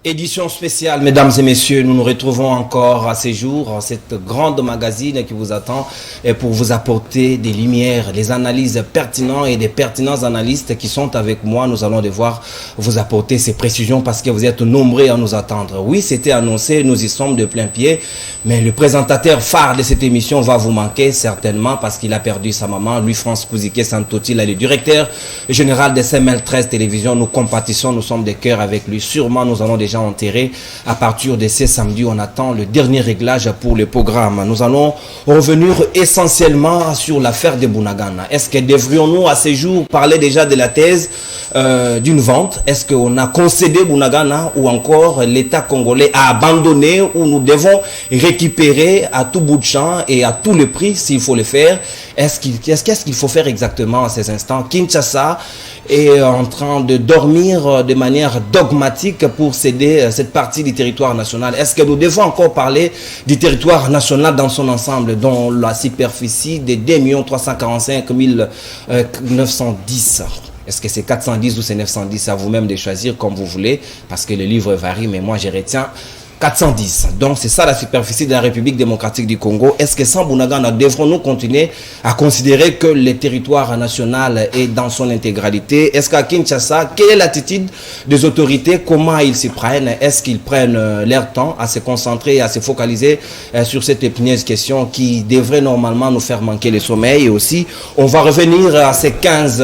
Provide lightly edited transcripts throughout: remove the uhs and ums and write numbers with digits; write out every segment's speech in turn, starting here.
Édition spéciale, mesdames et messieurs, nous nous retrouvons encore à ces jours, cette grande magazine qui vous attend et pour vous apporter des lumières, des analyses pertinentes et des pertinents analystes qui sont avec moi. Nous allons devoir vous apporter ces précisions parce que vous êtes nombreux à nous attendre. Oui, c'était annoncé, nous y sommes de plein pied, mais le présentateur phare de cette émission va vous manquer certainement parce qu'il a perdu sa maman, Louis-France Kouzike Santoti, le directeur général de CML13 Télévision. Nous compatissons, nous sommes de cœur avec lui. Sûrement, nous allons déjà enterré. À partir de ce samedi, on attend le dernier réglage pour le programme. Nous allons revenir essentiellement sur l'affaire de Bunagana. Est-ce que devrions-nous à ce jour parler déjà de la thèse d'une vente? Est-ce qu'on a concédé Bunagana ou encore l'État congolais a abandonné ou nous devons récupérer à tout bout de champ et à tous les prix s'il faut le faire? Qu'est-ce qu'il faut faire exactement à ces instants? Kinshasa est en train de dormir de manière dogmatique pour céder cette partie du territoire national. Est-ce que nous devons encore parler du territoire national dans son ensemble, dont la superficie de 2 345 910? Est-ce que c'est 410 ou c'est 910? À vous-même de choisir comme vous voulez, parce que le livre varie, mais moi je retiens 410. Donc c'est ça la superficie de la République démocratique du Congo. Est-ce que sans Bunagana, devrons-nous continuer à considérer que le territoire national est dans son intégralité? Est-ce qu'à Kinshasa, quelle est l'attitude des autorités? Comment ils s'y prennent? Est-ce qu'ils prennent leur temps à se concentrer, à se focaliser sur cette épineuse question qui devrait normalement nous faire manquer le sommeil? Et aussi, on va revenir à ces 15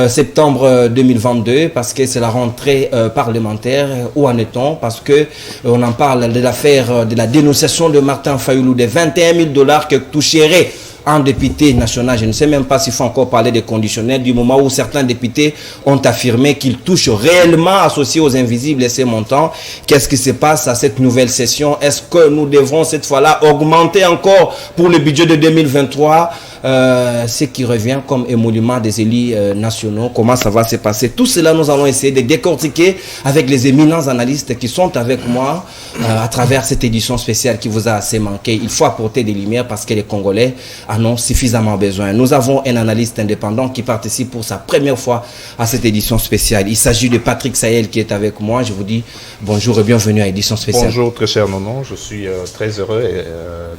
septembre 2022 parce que c'est la rentrée parlementaire. Où en est-on? Parce que on en parle de l'affaire de la dénonciation de Martin Fayoulou de 21 000 $ que toucherait un député national. Je ne sais même pas s'il faut encore parler des conditionnels du moment où certains députés ont affirmé qu'ils touchent réellement associés aux invisibles et ces montants. Qu'est-ce qui se passe à cette nouvelle session? Est-ce que nous devrons cette fois-là augmenter encore pour le budget de 2023 ce qui revient comme émolument des élus nationaux? Comment ça va se passer? Tout cela, nous allons essayer de décortiquer avec les éminents analystes qui sont avec moi à travers cette édition spéciale qui vous a assez manqué. Il faut apporter des lumières parce que les Congolais en ont suffisamment besoin. Nous avons un analyste indépendant qui participe pour sa première fois à cette édition spéciale. Il s'agit de Patrick Sahel qui est avec moi. Je vous dis bonjour et bienvenue à l'édition spéciale. Bonjour très cher Nonon, je suis très heureux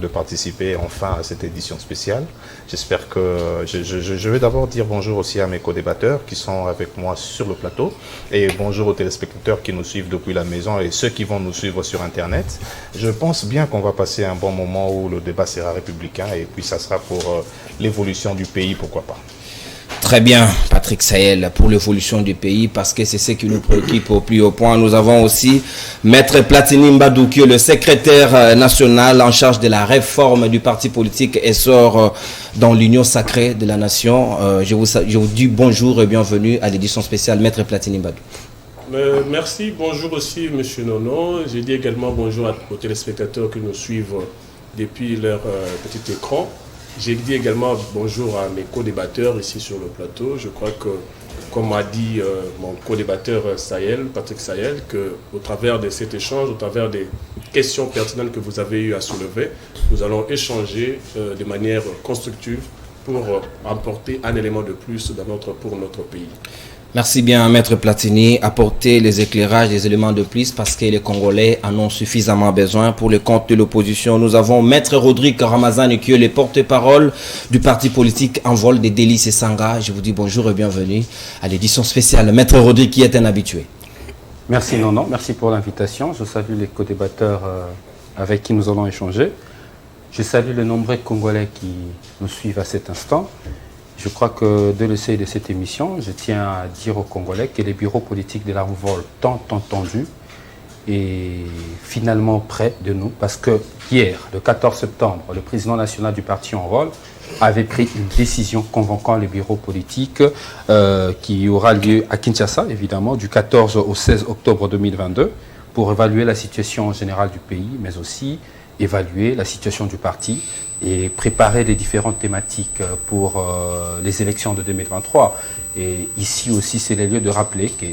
de participer enfin à cette édition spéciale. J'espère que je vais d'abord dire bonjour aussi à mes co-débatteurs qui sont avec moi sur le plateau et bonjour aux téléspectateurs qui nous suivent depuis la maison et ceux qui vont nous suivre sur Internet. Je pense bien qu'on va passer un bon moment où le débat sera républicain et puis ça sera pour l'évolution du pays, pourquoi pas. Très bien, Patrick Sahel, pour l'évolution du pays, parce que c'est ce qui nous préoccupe au plus haut point. Nous avons aussi Maître Platini Mbadou, qui est le secrétaire national en charge de la réforme du parti politique Essor dans l'Union sacrée de la nation. Je vous dis bonjour et bienvenue à l'édition spéciale Maître Platini Mbadou. Merci, bonjour aussi M. Nono. Je dis également bonjour aux téléspectateurs qui nous suivent depuis leur petit écran. J'ai dit également bonjour à mes co-débatteurs ici sur le plateau. Je crois que, comme a dit mon co-débatteur Patrick Sahel, qu'au travers de cet échange, au travers des questions pertinentes que vous avez eu à soulever, nous allons échanger de manière constructive pour apporter un élément de plus pour notre pays. Merci bien, Maître Platini. Apporter les éclairages, les éléments de plus parce que les Congolais en ont suffisamment besoin pour le compte de l'opposition. Nous avons Maître Rodrigue Ramazani qui est le porte-parole du parti politique En Vol des Délices et Sanga. Je vous dis bonjour et bienvenue à l'édition spéciale. Maître Rodrigue qui est un habitué. Merci Nonon, merci pour l'invitation. Je salue les co-débatteurs avec qui nous allons échanger. Je salue les nombreux Congolais qui nous suivent à cet instant. Je crois que de l'essai de cette émission, je tiens à dire aux Congolais que les bureaux politiques de l'Envol tant entendus est finalement près de nous parce que hier, le 14 septembre, le président national du parti Envol avait pris une décision convoquant les bureaux politiques qui aura lieu à Kinshasa, évidemment, du 14 au 16 octobre 2022 pour évaluer la situation générale du pays, mais aussi évaluer la situation du parti et préparer les différentes thématiques pour les élections de 2023. Et ici aussi, c'est le lieu de rappeler que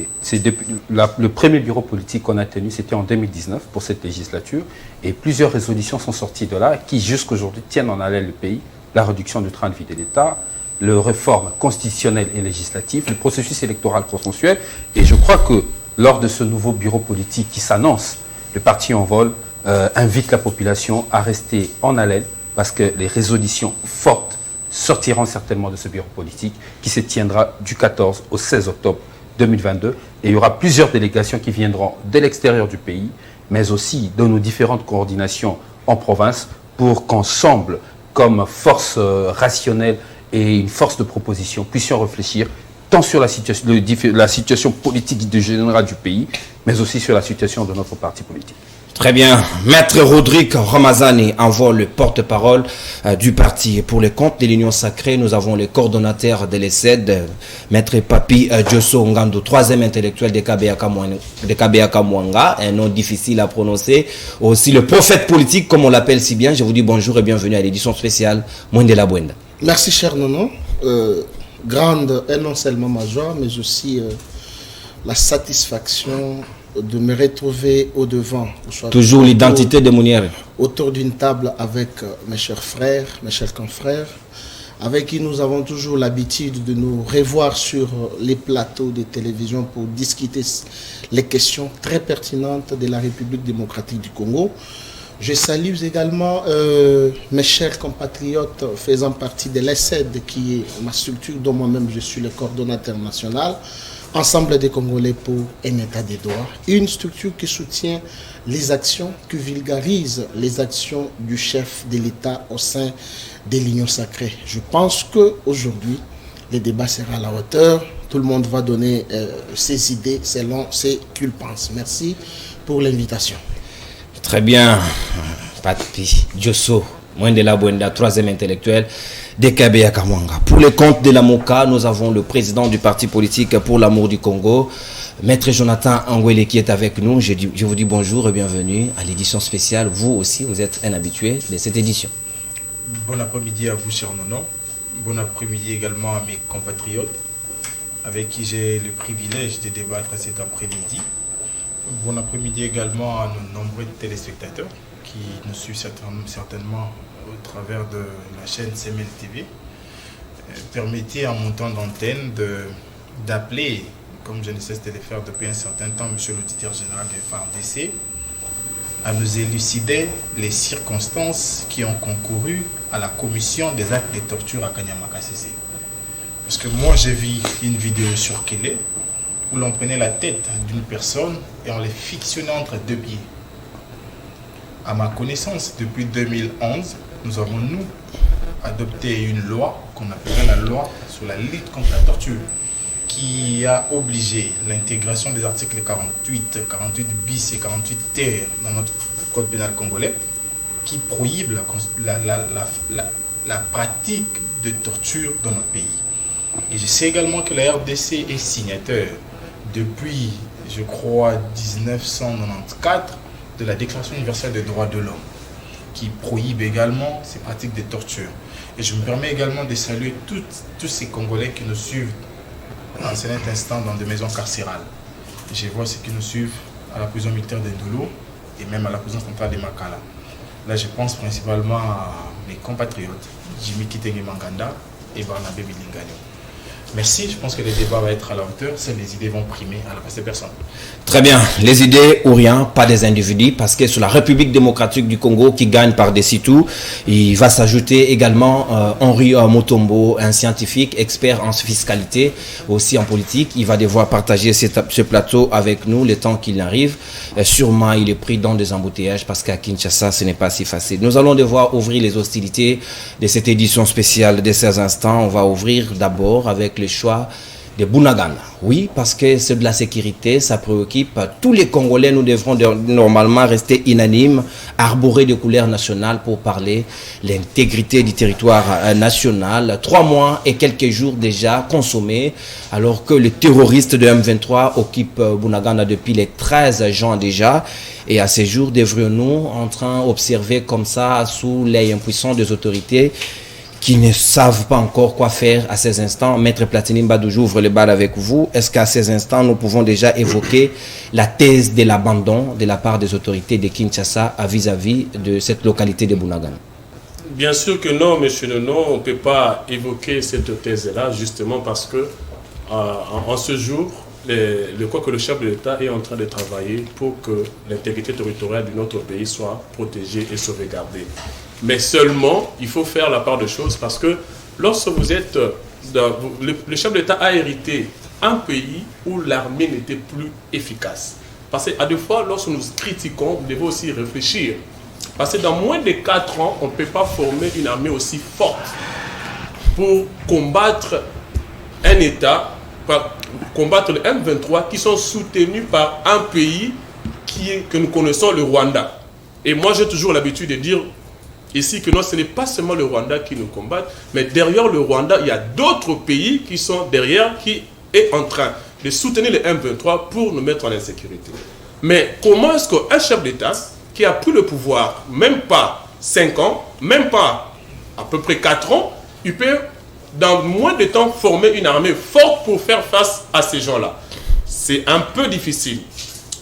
le premier bureau politique qu'on a tenu, c'était en 2019 pour cette législature. Et plusieurs résolutions sont sorties de là qui, jusqu'à aujourd'hui, tiennent en haleine le pays. La réduction du train de vie de l'État, les réformes constitutionnelles et législatives, le processus électoral consensuel. Et je crois que lors de ce nouveau bureau politique qui s'annonce, le parti En Vol invite la population à rester en haleine parce que les résolutions fortes sortiront certainement de ce bureau politique qui se tiendra du 14 au 16 octobre 2022. Et il y aura plusieurs délégations qui viendront de l'extérieur du pays, mais aussi de nos différentes coordinations en province pour qu'ensemble, comme force rationnelle et une force de proposition, puissions réfléchir tant sur la situation politique de général du pays, mais aussi sur la situation de notre parti politique. Très bien. Maître Rodrigue Ramazani envoie le porte-parole du parti. Et pour les comptes de l'Union Sacrée, nous avons le coordonnateur de l'ESED, Maître Papi Diosso Ngando, troisième intellectuel de KBA Mwanga, un nom difficile à prononcer. Aussi le prophète politique, comme on l'appelle si bien. Je vous dis bonjour et bienvenue à l'édition spéciale Mwende la Bwenda. Merci cher Nono. Grande et non seulement ma joie, mais aussi la satisfaction de me retrouver au devant. Toujours l'identité de Mounière. Autour d'une table avec mes chers frères, mes chers confrères, avec qui nous avons toujours l'habitude de nous revoir sur les plateaux de télévision pour discuter les questions très pertinentes de la République démocratique du Congo. Je salue également mes chers compatriotes faisant partie de l'ESED, qui est ma structure dont moi-même je suis le coordonnateur national. Ensemble des Congolais pour un état des droits, une structure qui soutient les actions, qui vulgarise les actions du chef de l'État au sein de l'Union Sacrée. Je pense qu'aujourd'hui, le débat sera à la hauteur. Tout le monde va donner ses idées selon ce qu'il pense. Merci pour l'invitation. Très bien. Papi Diosso, Mwende la Bwenda, troisième intellectuel de KBA Mwanga. Pour le compte de la MOCA, nous avons le président du parti politique pour l'amour du Congo, Maître Jonathan Angwele, qui est avec nous. Je vous dis bonjour et bienvenue à l'édition spéciale. Vous aussi, vous êtes un habitué de cette édition. Bon après-midi à vous, cher Nono. Bon après-midi également à mes compatriotes avec qui j'ai le privilège de débattre cet après-midi. Bon après-midi également à nos nombreux téléspectateurs qui nous suivent certainement au travers de la chaîne CML TV. Permettez en montant d'antenne d'appeler, comme je ne cesse de le faire depuis un certain temps, monsieur l'auditeur général de FARDC, à nous élucider les circonstances qui ont concouru à la commission des actes de torture à Kanyama-Kasese. Parce que moi j'ai vu une vidéo sur Kélé où l'on prenait la tête d'une personne et on les fictionnait entre deux pieds. À ma connaissance, depuis 2011, nous avons, adopté une loi qu'on appellerait la loi sur la lutte contre la torture, qui a obligé l'intégration des articles 48, 48 bis et 48 ter dans notre code pénal congolais, qui prohibe la pratique de torture dans notre pays. Et je sais également que la RDC est signataire depuis, je crois, 1994 de la Déclaration universelle des droits de l'homme, qui prohibe également ces pratiques de torture. Et je me permets également de saluer tous ces Congolais qui nous suivent en cet instant dans des maisons carcérales. Je vois ceux qui nous suivent à la prison militaire d'Indolo et même à la prison centrale de Makala. Là, je pense principalement à mes compatriotes, Jimmy Kitenge Manganda et Barnabé Bilingano. Merci, je pense que le débat va être à la hauteur, les idées vont primer à la place des personnes. Très bien, les idées ou rien, pas des individus, parce que sur la République démocratique du Congo qui gagne par-dessus tout, il va s'ajouter également Henri Motombo, un scientifique, expert en fiscalité, aussi en politique. Il va devoir partager ce plateau avec nous le temps qu'il arrive. Sûrement, il est pris dans des embouteillages parce qu'à Kinshasa, ce n'est pas si facile. Nous allons devoir ouvrir les hostilités de cette édition spéciale de ces instants. On va ouvrir d'abord avec le choix de Bunagana. Oui, parce que c'est de la sécurité, ça préoccupe tous les Congolais. Nous devrons normalement rester unanimes, arborer des couleurs nationales pour parler l'intégrité du territoire national. 3 mois et quelques jours déjà consommés, alors que les terroristes de M23 occupent Bunagana depuis les 13 juin déjà. Et à ces jours, devrions-nous en train d'observer comme ça, sous l'œil impuissant des autorités qui ne savent pas encore quoi faire à ces instants. Maître Platini Mbadou, ouvre le bal avec vous. Est-ce qu'à ces instants, nous pouvons déjà évoquer la thèse de l'abandon de la part des autorités de Kinshasa vis-à-vis de cette localité de Bunagana? Bien sûr que non, monsieur Nono, on ne peut pas évoquer cette thèse-là, justement parce que en ce jour, que le chef de l'État est en train de travailler pour que l'intégrité territoriale de notre pays soit protégée et sauvegardée. Mais seulement, il faut faire la part de choses parce que lorsque vous êtes... le chef de l'État a hérité un pays où l'armée n'était plus efficace. Parce qu'à deux fois, lorsque nous critiquons, nous devons aussi réfléchir. Parce que dans moins de 4 ans, on ne peut pas former une armée aussi forte pour combattre un État, combattre le M23 qui sont soutenus par un pays que nous connaissons, le Rwanda. Et moi, j'ai toujours l'habitude de dire ici que non, ce n'est pas seulement le Rwanda qui nous combat, mais derrière le Rwanda, il y a d'autres pays qui sont derrière, qui est en train de soutenir le M23 pour nous mettre en insécurité. Mais comment est-ce qu'un chef d'État qui a pris le pouvoir, même pas 5 ans, même pas à peu près 4 ans, il peut dans moins de temps former une armée forte pour faire face à ces gens-là? C'est un peu difficile.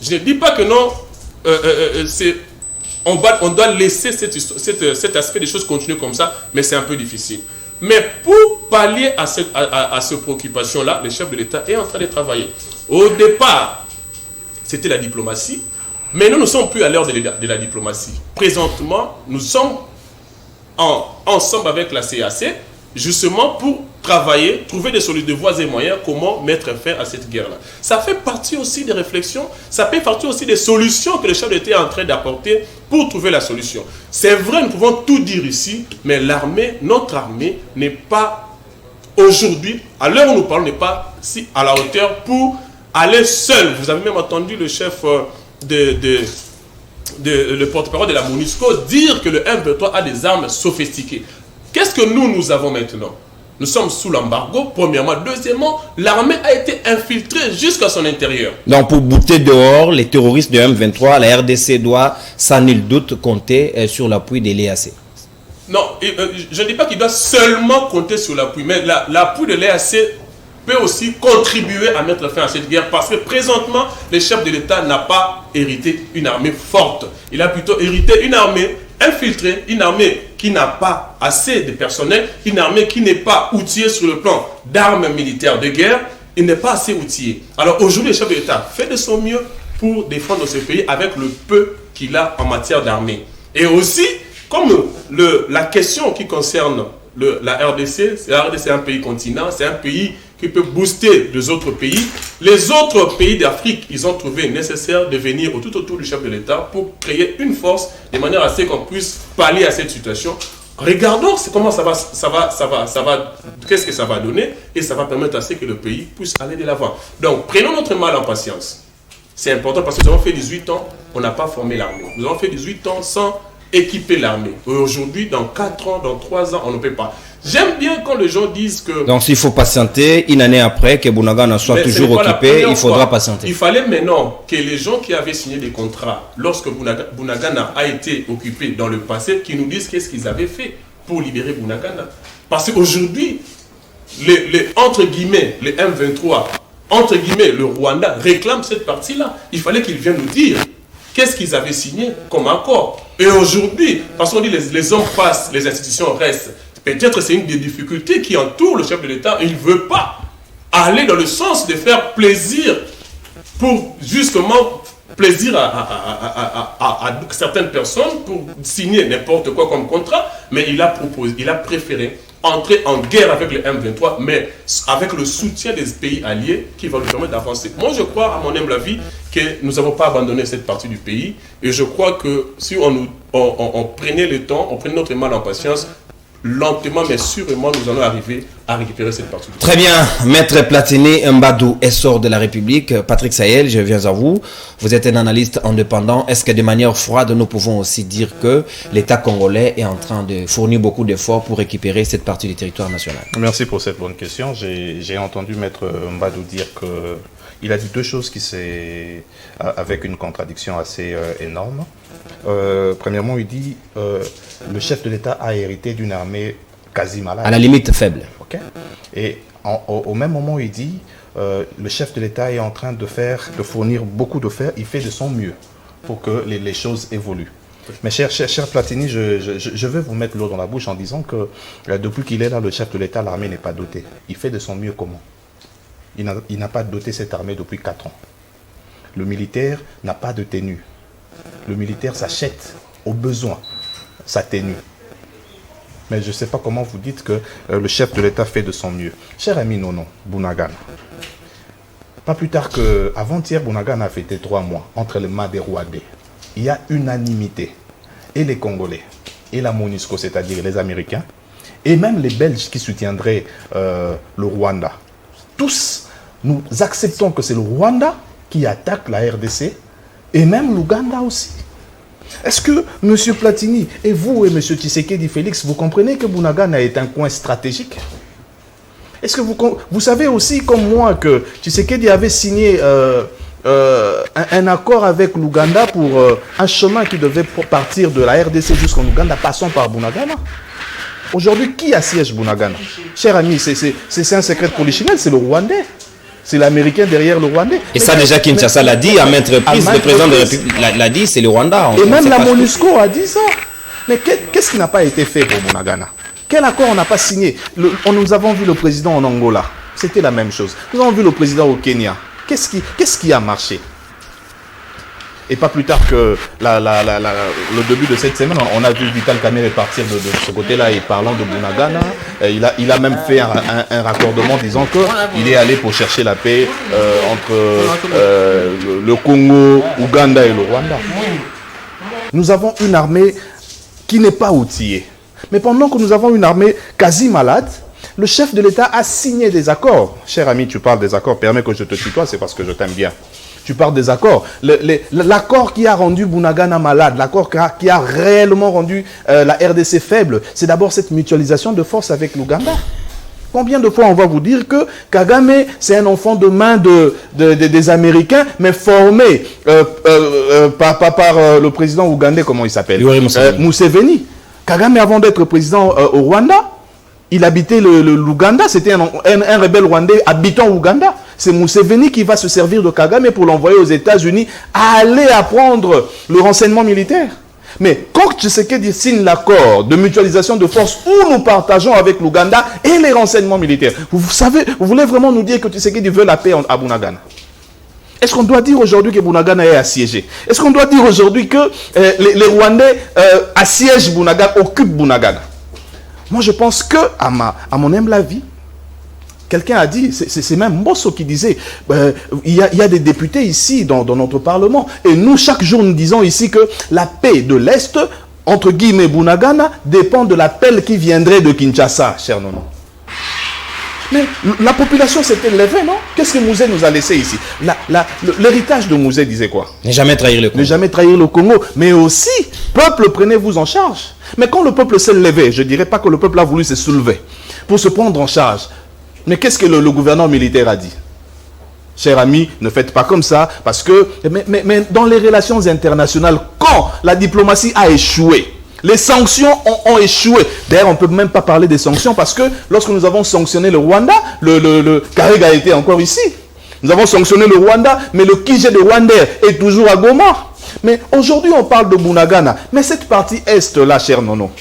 Je ne dis pas que non, on doit laisser cet aspect des choses continuer comme ça, mais c'est un peu difficile. Mais pour pallier à cette préoccupation-là, le chef de l'État est en train de travailler. Au départ, c'était la diplomatie, mais nous ne sommes plus à l'heure de la diplomatie. Présentement, nous sommes ensemble avec la CAC, justement pour travailler, trouver des voies et moyens, comment mettre fin à cette guerre-là. Ça fait partie aussi des réflexions, ça fait partie aussi des solutions que le chef d'État est en train d'apporter pour trouver la solution. C'est vrai, nous pouvons tout dire ici, mais notre armée n'est pas, aujourd'hui, à l'heure où nous parlons, n'est pas si à la hauteur pour aller seul. Vous avez même entendu le chef le porte-parole de la MONUSCO dire que le M23 a des armes sophistiquées. Qu'est-ce que nous avons maintenant? Nous sommes sous l'embargo, premièrement. Deuxièmement, l'armée a été infiltrée jusqu'à son intérieur. Donc pour bouter dehors les terroristes de M23, la RDC doit sans nul doute compter sur l'appui de l'EAC. Non, je ne dis pas qu'il doit seulement compter sur l'appui, mais l'appui de l'EAC peut aussi contribuer à mettre fin à cette guerre parce que présentement, le chef de l'État n'a pas hérité une armée forte. Il a plutôt hérité une armée infiltrée, une armée qui n'a pas assez de personnel, une armée qui n'est pas outillée sur le plan d'armes militaires de guerre, il n'est pas assez outillé. Alors aujourd'hui, le chef de l'État fait de son mieux pour défendre ce pays avec le peu qu'il a en matière d'armée. Et aussi, comme la question qui concerne la RDC est un pays continent, c'est un pays qui peut booster les autres pays. Les autres pays d'Afrique, ils ont trouvé nécessaire de venir tout autour du chef de l'État pour créer une force de manière à ce qu'on puisse pallier à cette situation. Regardons comment ça va, qu'est-ce que ça va donner et ça va permettre à ce que le pays puisse aller de l'avant. Donc, prenons notre mal en patience. C'est important parce que nous avons fait 18 ans, on n'a pas formé l'armée. Nous avons fait 18 ans sans équiper l'armée. Aujourd'hui, dans 4 ans, dans 3 ans, on ne peut pas. J'aime bien quand les gens disent que... Donc s'il faut patienter, une année après, que Bunagana soit toujours occupé, il faudra patienter. Il fallait maintenant que les gens qui avaient signé des contrats, lorsque Bunagana a été occupé dans le passé, qui nous disent qu'est-ce qu'ils avaient fait pour libérer Bunagana. Parce qu'aujourd'hui, entre guillemets, les M23, entre guillemets, le Rwanda réclame cette partie-là. Il fallait qu'ils viennent nous dire qu'est-ce qu'ils avaient signé comme accord. Et aujourd'hui, parce qu'on dit les hommes passent, les institutions restent. Peut-être c'est une des difficultés qui entoure le chef de l'État. Il ne veut pas aller dans le sens de faire plaisir pour justement plaisir à certaines personnes pour signer n'importe quoi comme contrat, mais il a préféré entrer en guerre avec le M23, mais avec le soutien des pays alliés qui va lui permettre d'avancer. Moi, je crois, à mon humble avis, que nous n'avons pas abandonné cette partie du pays, et je crois que si on prenait le temps, on prenait notre mal en patience, lentement mais sûrement nous allons arriver à récupérer cette partie. Très bien, Maître Platini Mbadou, essor de la République. Patrick Sahel, je viens à vous. Vous êtes un analyste indépendant. Est-ce que de manière froide, nous pouvons aussi dire que l'État congolais est en train de fournir beaucoup d'efforts pour récupérer cette partie du territoire national? Merci pour cette bonne question. J'ai entendu Maître Mbadou dire que il a dit deux choses avec une contradiction assez énorme. Premièrement, il dit le chef de l'État a hérité d'une armée quasi malade. À la limite faible. Okay. Et au même moment, il dit le chef de l'État est en train de fournir beaucoup de fer. Il fait de son mieux pour que les choses évoluent. Mais cher Platini, je veux vous mettre l'eau dans la bouche en disant que depuis qu'il est là, le chef de l'État, l'armée n'est pas dotée. Il fait de son mieux comment? il n'a pas doté cette armée depuis 4 ans. Le militaire n'a pas de tenue. Le militaire s'achète au besoin sa tenue. Mais je ne sais pas comment vous dites que le chef de l'État fait de son mieux. Cher ami Nono, Bounagana, pas plus tard qu'avant-hier, Bounagana a fêté 3 mois entre les mains des Rwandais. Il y a unanimité. Et les Congolais, et la MONUSCO, c'est-à-dire les Américains, et même les Belges qui soutiendraient le Rwanda. Tous, nous acceptons que c'est le Rwanda qui attaque la RDC, et même l'Ouganda aussi. Est-ce que M. Platini, et vous et M. Tshisekedi Félix, vous comprenez que Bounagana est un coin stratégique? Est-ce que vous savez aussi, comme moi, que Tshisekedi avait signé un accord avec l'Ouganda pour un chemin qui devait partir de la RDC jusqu'en Ouganda, passant par Bounagana? Aujourd'hui, qui assiège Bounagana? Cher ami, c'est un secret polichinelle, c'est le Rwandais. C'est l'Américain derrière le Rwandais. Et ça déjà, Kinshasa l'a dit à maintes reprises, le président de la République l'a dit, c'est le Rwanda. Et même la MONUSCO a dit ça. Mais qu'est-ce qui n'a pas été fait pour Bounagana? Quel accord on n'a pas signé? Nous avons vu le président en Angola, c'était la même chose. Nous avons vu le président au Kenya. Qu'est-ce qui a marché? Et pas plus tard que le début de cette semaine, on a vu Vital Kamerhe partir de ce côté-là et parlant de Bounagana. Il a même fait un raccordement disant qu'il est allé pour chercher la paix entre le Congo, Ouganda et le Rwanda. Nous avons une armée qui n'est pas outillée. Mais pendant que nous avons une armée quasi malade, le chef de l'État a signé des accords. Cher ami, tu parles des accords, permets que je te tutoie, c'est parce que je t'aime bien. Tu parles des accords. L'accord qui a rendu Bounagana malade, l'accord qui a réellement rendu la RDC faible, c'est d'abord cette mutualisation de force avec l'Ouganda. Combien de fois on va vous dire que Kagame, c'est un enfant de main des Américains, mais formé par le président ougandais, comment il s'appelle? Museveni. Kagame, avant d'être président au Rwanda, il habitait l'Ouganda, c'était un rebelle rwandais habitant Ouganda. C'est Museveni qui va se servir de Kagame pour l'envoyer aux États-Unis à aller apprendre le renseignement militaire. Mais quand Tshisekedi signe l'accord de mutualisation de forces où nous partageons avec l'Ouganda et les renseignements militaires, vous voulez vraiment nous dire que Tshisekedi veut la paix à Bounagana? Est-ce qu'on doit dire aujourd'hui que Bounagana est assiégé? Est-ce qu'on doit dire aujourd'hui que les Rwandais assiègent Bounagana, occupent Bounagana? Moi, je pense que, à mon humble avis, quelqu'un a dit, c'est même Mbosso qui disait, il y a des députés ici dans notre Parlement, et nous, chaque jour, nous disons ici que la paix de l'Est, entre guillemets Bounagana, dépend de l'appel qui viendrait de Kinshasa, cher Nono. Mais la population s'était levée, non? Qu'est-ce que Mouzé nous a laissé ici? L'héritage de Mouzé disait quoi? Ne jamais trahir le Congo. Ne jamais trahir le Congo. Mais aussi, peuple, prenez-vous en charge. Mais quand le peuple s'est levé, je ne dirais pas que le peuple a voulu se soulever pour se prendre en charge. Mais qu'est-ce que le gouvernement militaire a dit? Chers amis, ne faites pas comme ça, parce que mais dans les relations internationales, quand la diplomatie a échoué, les sanctions ont échoué. D'ailleurs, on ne peut même pas parler des sanctions parce que lorsque nous avons sanctionné le Rwanda, le Karega était encore ici. Nous avons sanctionné le Rwanda, mais le Kije de Rwandais est toujours à Goma. Mais aujourd'hui, on parle de Bounagana. Mais cette partie est-là, cher Nono,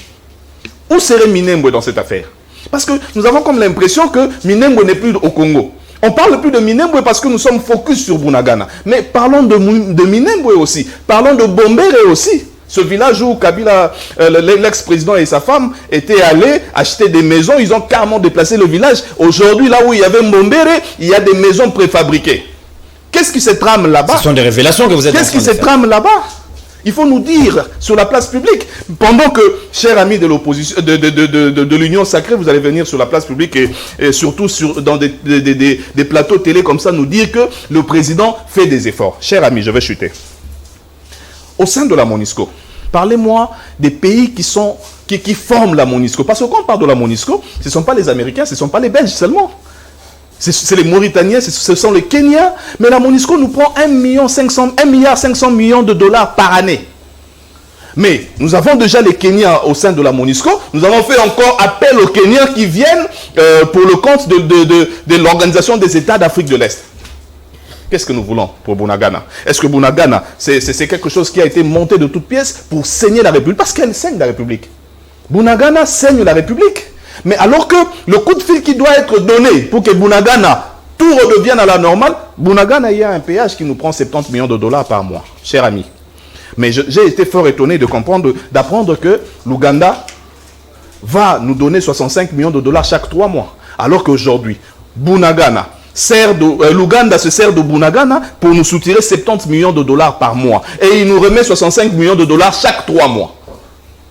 où serait Minembwe dans cette affaire? Parce que nous avons comme l'impression que Minembwe n'est plus au Congo. On ne parle plus de Minembwe parce que nous sommes focus sur Bounagana. Mais parlons de Minembwe aussi. Parlons de Bombere aussi. Ce village où Kabila, l'ex-président et sa femme étaient allés acheter des maisons. Ils ont carrément déplacé le village. Aujourd'hui, là où il y avait Bombere, il y a des maisons préfabriquées. Qu'est-ce qui se trame là-bas? Ce sont des révélations que vous êtes en train de faire. Qu'est-ce qui se trame là-bas? Il faut nous dire sur la place publique. Pendant que, chers amis de l'opposition, de l'Union sacrée, vous allez venir sur la place publique et surtout dans des plateaux télé comme ça, nous dire que le président fait des efforts. Chers amis, je vais chuter. Au sein de la MONUSCO, parlez-moi des pays qui forment la MONUSCO. Parce que quand on parle de la MONUSCO, ce ne sont pas les Américains, ce ne sont pas les Belges seulement. C'est les Mauritaniens, ce sont les Kenyans. Mais la MONUSCO nous prend 1,5 milliard de dollars par année. Mais nous avons déjà les Kenyans au sein de la MONUSCO. Nous avons fait encore appel aux Kenyans qui viennent pour le compte de l'Organisation des États d'Afrique de l'Est. Qu'est-ce que nous voulons pour Bounagana? Est-ce que Bounagana, c'est quelque chose qui a été monté de toutes pièces pour saigner la République? Parce qu'elle saigne la République. Bounagana saigne la République. Mais alors que le coup de fil qui doit être donné pour que Bounagana tout redevienne à la normale. Bunagana, il y a un péage qui nous prend 70 millions de dollars par mois, cher ami. Mais j'ai été fort étonné d'apprendre que l'Ouganda va nous donner 65 millions de dollars chaque 3 mois. Alors qu'aujourd'hui, l'Ouganda se sert de Bunagana pour nous soutirer 70 millions de dollars par mois. Et il nous remet 65 millions de dollars chaque 3 mois.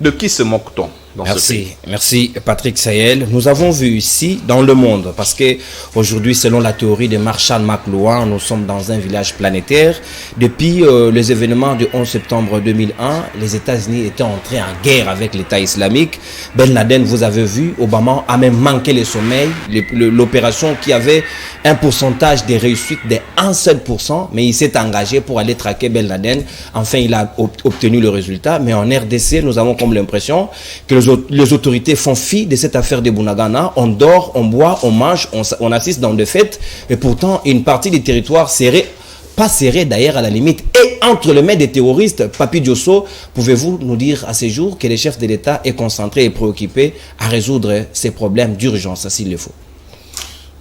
De qui se moque-t-on dans ce pays? Merci Patrick Sayel. Nous avons vu ici dans le monde, parce que aujourd'hui, selon la théorie de Marshall McLuhan, nous sommes dans un village planétaire. Depuis les événements du 11 septembre 2001, les États-Unis étaient entrés en guerre avec l'État islamique. Ben Laden, vous avez vu, Obama a même manqué le sommeil. L'opération qui avait un pourcentage de réussite de 1,7%, mais il s'est engagé pour aller traquer Ben Laden. Enfin, il a obtenu le résultat. Mais en RDC, nous avons comme l'impression que les autorités font fi de cette affaire de Bunagana. On dort, on boit, on mange, on assiste dans des fêtes. Et pourtant, une partie des territoires serrés, pas serrés d'ailleurs à la limite, et entre les mains des terroristes. Papi Diosso, pouvez-vous nous dire à ces jours que le chef de l'État est concentré et préoccupé à résoudre ces problèmes d'urgence, s'il le faut?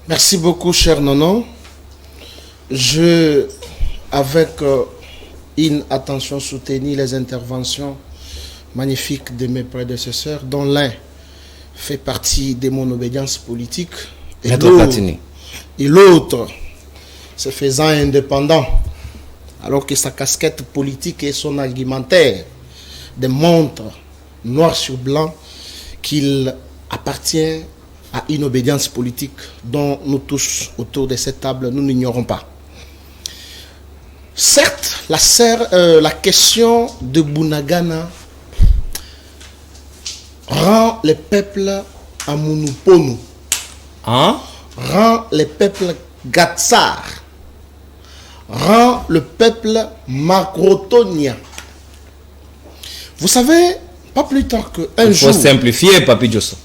Merci beaucoup, cher Nono. Avec une attention soutenue, les interventions magnifiques de mes prédécesseurs, dont l'un fait partie de mon obédience politique et l'autre se faisant indépendant, alors que sa casquette politique et son argumentaire démontrent noir sur blanc qu'il appartient à une obédience politique dont nous tous autour de cette table nous n'ignorons pas. Certes, la question de Bunagana rend les peuples Amunuponu, rend les peuples Gatsar, rend le peuple Makrotonia. Vous savez, pas plus tard qu'un jour... Il faut simplifier, Papi Diosso.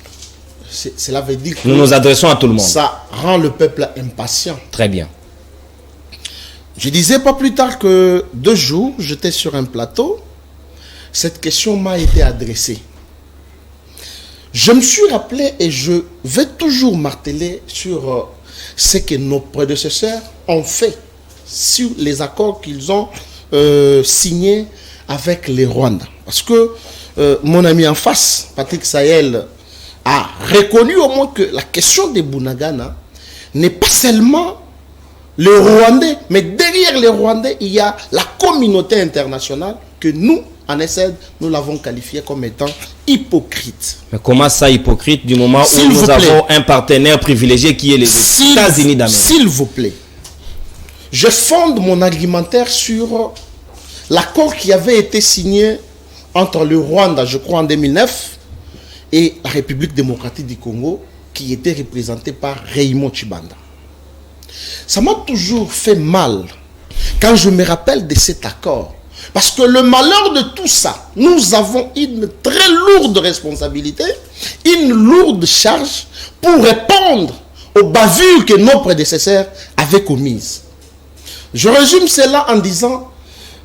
Cela veut dire que nous nous adressons à tout le monde. Ça rend le peuple impatient. Très bien. Je disais pas plus tard que 2 jours, j'étais sur un plateau. Cette question m'a été adressée. Je me suis rappelé et je vais toujours marteler sur ce que nos prédécesseurs ont fait sur les accords qu'ils ont signés avec les Rwandais. Parce que mon ami en face, Patrick Sayel, a reconnu au moins que la question des Bunagana n'est pas seulement les Rwandais, mais derrière les Rwandais, il y a la communauté internationale que nous, en SED, nous l'avons qualifiée comme étant hypocrite. Mais comment ça hypocrite du moment où nous avons un partenaire privilégié qui est les États-Unis d'Amérique? S'il vous plaît, je fonde mon argumentaire sur l'accord qui avait été signé entre le Rwanda, je crois en 2009, et la République démocratique du Congo, qui était représentée par Raymond Tshibanda. Ça m'a toujours fait mal quand je me rappelle de cet accord. Parce que le malheur de tout ça, nous avons une très lourde responsabilité, une lourde charge pour répondre aux bavures que nos prédécesseurs avaient commises. Je résume cela en disant,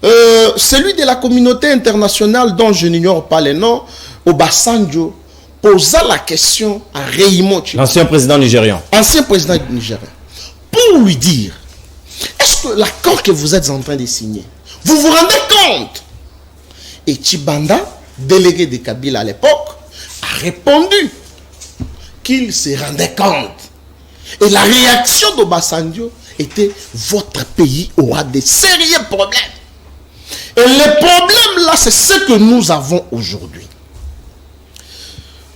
celui de la communauté internationale dont je n'ignore pas les noms, Obasanjo, posa la question à Raymond Tshibanda, l'ancien président nigérian. Ancien président nigérien. Pour lui dire, est-ce que l'accord que vous êtes en train de signer, vous vous rendez compte? Et Tshibanda, délégué de Kabila à l'époque, a répondu qu'il se rendait compte. Et la réaction d'Obasanjo était, votre pays aura des sérieux problèmes. Et les problèmes là, c'est ce que nous avons aujourd'hui.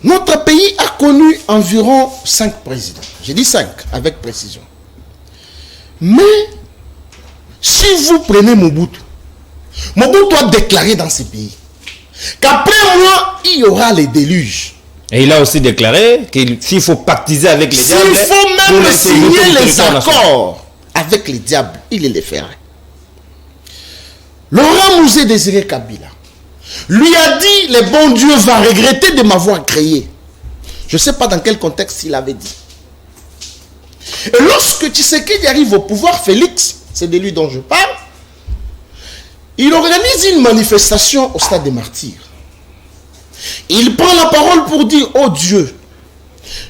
Notre pays a connu environ 5 présidents. J'ai dit 5 avec précision. Mais si vous prenez Mobutu, Mobutu a déclaré dans ce pays qu'après moi, il y aura les déluges. Et il a aussi déclaré qu'il faut pactiser avec les diables. S'il faut même signer les accords avec les diables, il les ferait. Laurent Mouzé Désiré Kabila lui a dit, le bon Dieu va regretter de m'avoir créé. Je ne sais pas dans quel contexte il avait dit. Et lorsque Tshisekedi arrive au pouvoir, Félix, c'est de lui dont je parle, il organise une manifestation au stade des Martyrs. Il prend la parole pour dire, oh Dieu,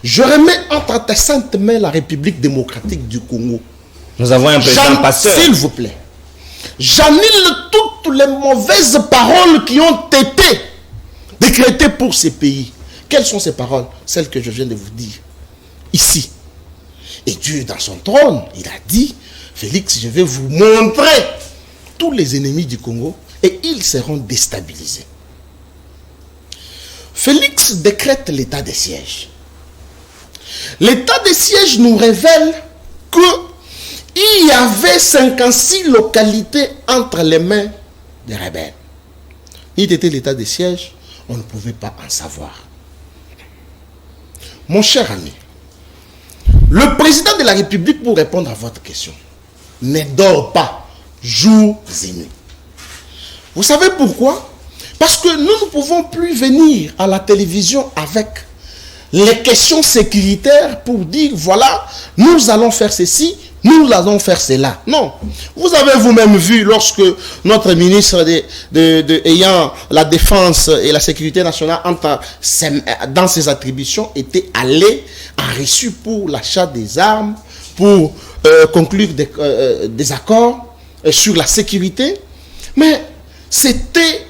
Je remets entre tes saintes mains la République démocratique du Congo. Nous avons un président passeur. S'il vous plaît. J'annule toutes les mauvaises paroles qui ont été décrétées pour ces pays. Quelles sont ces paroles? Celles que je viens de vous dire ici. Et Dieu, dans son trône, il a dit, Félix, je vais vous montrer tous les ennemis du Congo et ils seront déstabilisés. Félix décrète l'état de siège. L'état de siège nous révèle qu'il y avait 56 localités entre les mains des rebelles. Il était l'état de siège, on ne pouvait pas en savoir. Mon cher ami, le président de la République, pour répondre à votre question, ne dort pas jour et nuit. Vous savez pourquoi? Parce que nous ne pouvons plus venir à la télévision avec les questions sécuritaires pour dire, voilà, nous allons faire ceci, nous allons faire cela. Non. Vous avez vous-même vu lorsque notre ministre ayant la défense et la sécurité nationale dans ses attributions était allé en reçu pour l'achat des armes, pour conclure des accords sur la sécurité. Mais c'était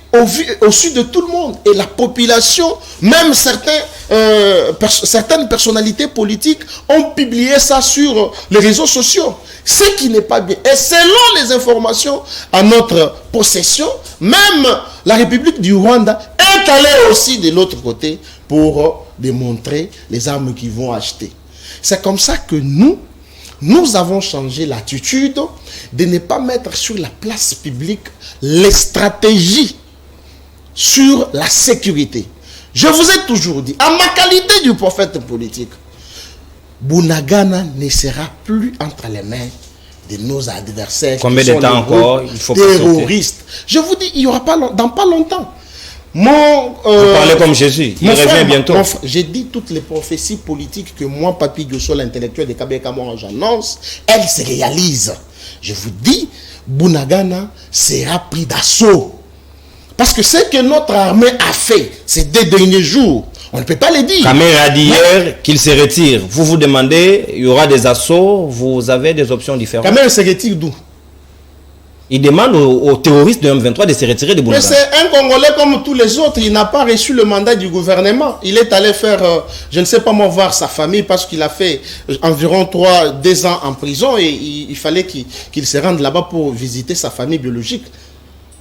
au su de tout le monde. Et la population, même certaines personnalités politiques ont publié ça sur les réseaux sociaux. Ce qui n'est pas bien. Et selon les informations à notre possession, même la République du Rwanda est allée aussi de l'autre côté pour démontrer les armes qu'ils vont acheter. C'est comme ça que nous avons changé l'attitude de ne pas mettre sur la place publique les stratégies sur la sécurité. Je vous ai toujours dit, en ma qualité du prophète politique, Bunagana ne sera plus entre les mains de nos adversaires. Combien de temps encore il faut terroristes. Je vous dis, il n'y aura pas dans pas longtemps. Vous parlez comme Jésus, il revient bientôt. J'ai dit toutes les prophéties politiques que moi, Papi Diosso, l'intellectuel de Kabeka, moi j'annonce, elles se réalisent. Je vous dis, Bunagana sera pris d'assaut. Parce que ce que notre armée a fait ces 2 derniers jours, on ne peut pas le dire. Kamere a dit hier qu'il se retire. Vous vous demandez, il y aura des assauts, vous avez des options différentes. Kamere se retire d'où? Il demande aux terroristes de M23 de se retirer de Bunagana. Mais c'est un Congolais comme tous les autres, il n'a pas reçu le mandat du gouvernement. Il est allé faire, je ne sais pas moi, voir sa famille parce qu'il a fait environ 2 ans en prison et il fallait qu'il se rende là-bas pour visiter sa famille biologique.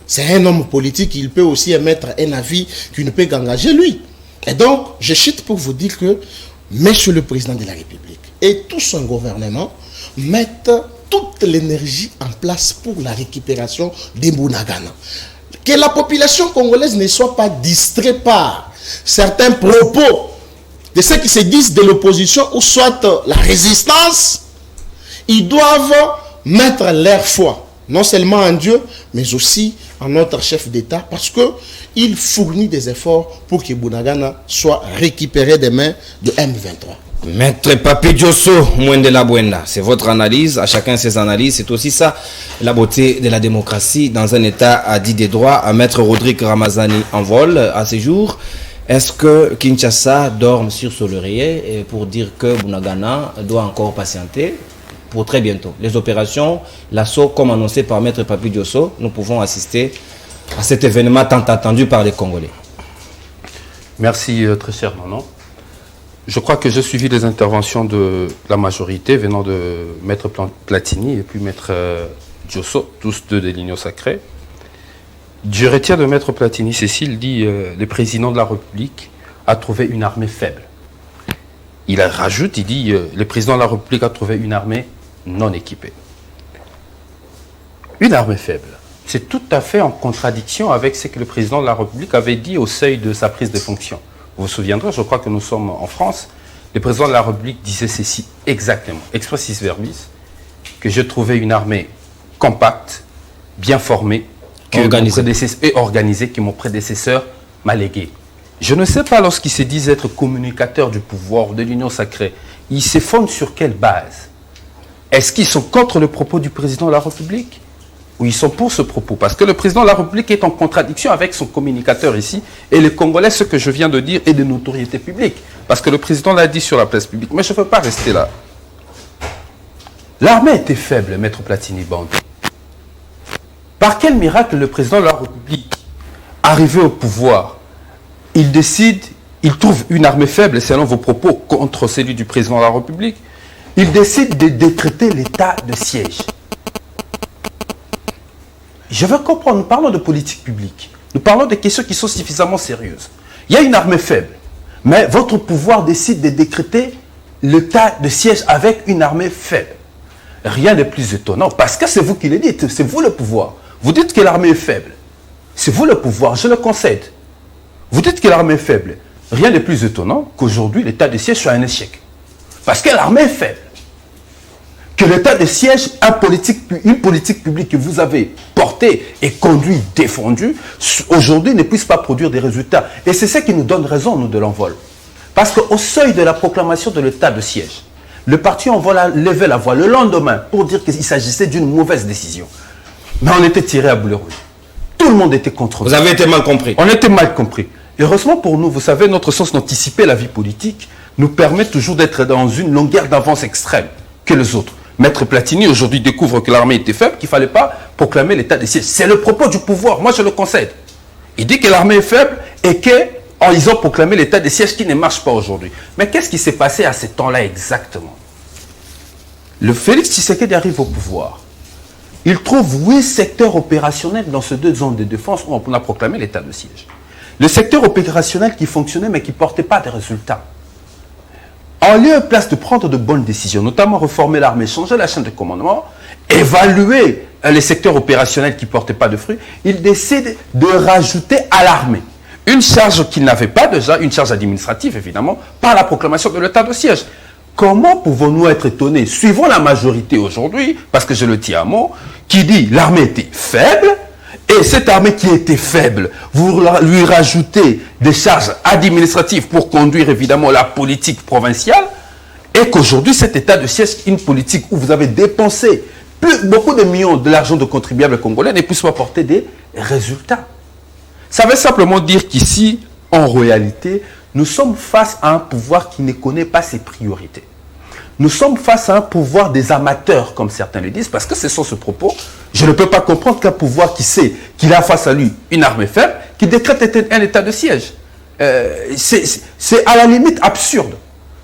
C'est un homme politique, il peut aussi émettre un avis qui ne peut qu'engager lui. Et donc, je chute pour vous dire que Monsieur le Président de la République et tout son gouvernement mettent toute l'énergie en place pour la récupération des Bunagana. Que la population congolaise ne soit pas distraite par certains propos de ceux qui se disent de l'opposition ou soit la résistance. Ils doivent mettre leur foi non seulement en Dieu, mais aussi en notre chef d'État, parce qu'il fournit des efforts pour que Bunagana soit récupéré des mains de M23. Maître Papi Diosso Mwendela Bwenda, c'est votre analyse, à chacun ses analyses, c'est aussi ça la beauté de la démocratie dans un État dit des droits. À Maître Rodrigue Ramazani en vol à ces jours. Est-ce que Kinshasa dorme sur son oreiller pour dire que Bunagana doit encore patienter pour très bientôt? Les opérations, l'assaut, comme annoncé par Maître Papi Diosso, nous pouvons assister à cet événement tant attendu par les Congolais. Merci, très cher Nono. Je crois que j'ai suivi les interventions de la majorité venant de Maître Platini et puis Maître Diosso, tous deux des lignes sacrées. Je retiens de Maître Platini, Cécile dit le président de la République a trouvé une armée faible. Il rajoute, il dit le président de la République a trouvé une armée non équipée. Une armée faible. C'est tout à fait en contradiction avec ce que le président de la République avait dit au seuil de sa prise de fonction. Vous vous souviendrez, je crois que nous sommes en France, le président de la République disait ceci exactement, expressis verbis, que je trouvais une armée compacte, bien formée, et organisée que mon prédécesseur m'a légué. Je ne sais pas, lorsqu'il se disent être communicateurs du pouvoir, de l'union sacrée, ils se fondent sur quelle base? Est-ce qu'ils sont contre le propos du président de la République? Ou ils sont pour ce propos? Parce que le président de la République est en contradiction avec son communicateur ici, et les Congolais, ce que je viens de dire, est de notoriété publique. parce que le président l'a dit sur la place publique, mais je ne veux pas rester là. L'armée était faible, Maître Platini-Bantou. Par quel miracle le président de la République, arrivé au pouvoir, il décide, il trouve une armée faible, selon vos propos, contre celui du président de la République, il décide de décréter l'état de siège. Je veux comprendre, nous parlons de politique publique. Nous parlons de questions qui sont suffisamment sérieuses. Il y a une armée faible, mais votre pouvoir décide de décréter l'état de siège avec une armée faible. Rien de plus étonnant, parce que c'est vous qui le dites, c'est vous le pouvoir. Vous dites que l'armée est faible. C'est vous le pouvoir, je le concède. Vous dites que l'armée est faible. Rien de plus étonnant qu'aujourd'hui l'état de siège soit un échec. Parce que l'armée est faible. Que l'état de siège, une politique publique que vous avez portée et conduite, défendue, aujourd'hui ne puisse pas produire des résultats. Et c'est ça qui nous donne raison, nous, de l'envol. Parce qu'au seuil de la proclamation de l'état de siège, le parti envol a levé la voix le lendemain pour dire qu'il s'agissait d'une mauvaise décision. Mais on était tiré à boulet rouge. Tout le monde était contre nous. Vous avez été mal compris. On était mal compris. Heureusement pour nous, vous savez, notre sens d'anticiper la vie politique nous permet toujours d'être dans une longueur d'avance extrême que les autres. Maître Platini, aujourd'hui, découvre que l'armée était faible, qu'il ne fallait pas proclamer l'état de siège. C'est le propos du pouvoir, moi je le concède. Il dit que l'armée est faible et qu'ils ont proclamé l'état de siège qui ne marche pas aujourd'hui. Mais qu'est-ce qui s'est passé à ce temps-là exactement? Le Félix Tshisekedi arrive au pouvoir. Il trouve 8 secteurs opérationnels dans ces 2 zones de défense où on a proclamé l'état de siège. Le secteur opérationnel qui fonctionnait mais qui ne portait pas de résultats. En lieu et place de prendre de bonnes décisions, notamment réformer l'armée, changer la chaîne de commandement, évaluer les secteurs opérationnels qui ne portaient pas de fruits, il décide de rajouter à l'armée une charge qu'il n'avait pas déjà, une charge administrative évidemment, par la proclamation de l'état de siège. Comment pouvons-nous être étonnés, suivant la majorité aujourd'hui, parce que je le tiens à mot, qui dit l'armée était faible, et cette armée qui était faible, vous lui rajoutez des charges administratives pour conduire évidemment la politique provinciale, et qu'aujourd'hui cet état de siège, une politique où vous avez dépensé beaucoup de millions de l'argent de contribuables congolais, ne puisse pas porter des résultats. Ça veut simplement dire qu'ici, en réalité, nous sommes face à un pouvoir qui ne connaît pas ses priorités. Nous sommes face à un pouvoir des amateurs, comme certains le disent, parce que ce sont ce propos. Je ne peux pas comprendre qu'un pouvoir qui sait qu'il a face à lui une armée faible, qui décrète un état de siège. C'est à la limite absurde.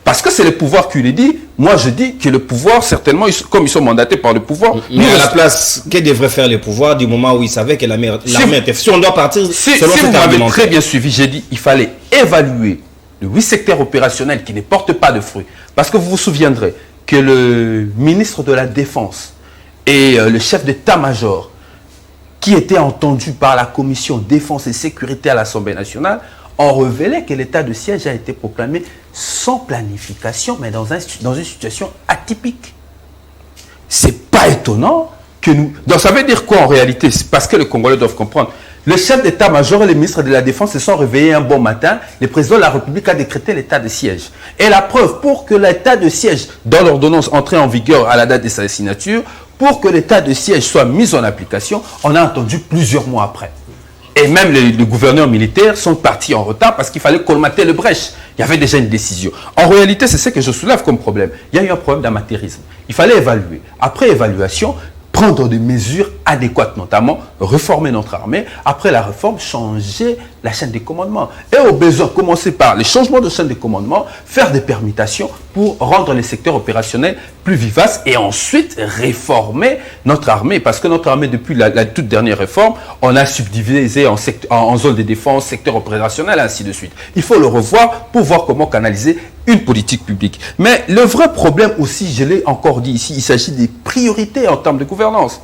Parce que c'est le pouvoir qui le dit. Moi, je dis que le pouvoir, certainement, comme ils sont mandatés par le pouvoir... Mais à la place, que devraient faire les pouvoirs du moment où ils savaient que l'armée était... Si on doit partir selon si cet vous m'avez argumentaire. très bien suivi, j'ai dit qu'il fallait évaluer les 8 secteurs opérationnels qui ne portent pas de fruits. Parce que vous vous souviendrez que le ministre de la Défense et le chef d'état-major qui étaient entendus par la commission défense et sécurité à l'Assemblée nationale ont révélé que l'état de siège a été proclamé sans planification, mais dans une situation atypique. C'est pas étonnant que nous... Donc ça veut dire quoi en réalité? C'est parce que les Congolais doivent comprendre. Le chef d'état-major et le ministre de la Défense se sont réveillés un bon matin. Le président de la République a décrété l'état de siège. Et la preuve, pour que l'état de siège, dans l'ordonnance entrée en vigueur à la date de sa signature, pour que l'état de siège soit mis en application, on a attendu plusieurs mois après. Et même les gouverneurs militaires sont partis en retard parce qu'il fallait colmater le brèche. Il y avait déjà une décision. En réalité, c'est ce que je soulève comme problème. Il y a eu un problème d'amateurisme. Il fallait évaluer. Après évaluation, prendre des mesures adéquates, notamment réformer notre armée. Après la réforme, changer la chaîne de commandement. Et au besoin, commencer par les changements de chaîne de commandement, faire des permutations pour rendre les secteurs opérationnels plus vivaces et ensuite réformer notre armée. Parce que notre armée, depuis la toute dernière réforme, on a subdivisé en zone de défense, secteur opérationnel, ainsi de suite. Il faut le revoir pour voir comment canaliser une politique publique. Mais le vrai problème aussi, je l'ai encore dit ici, il s'agit des priorités en termes de gouvernance.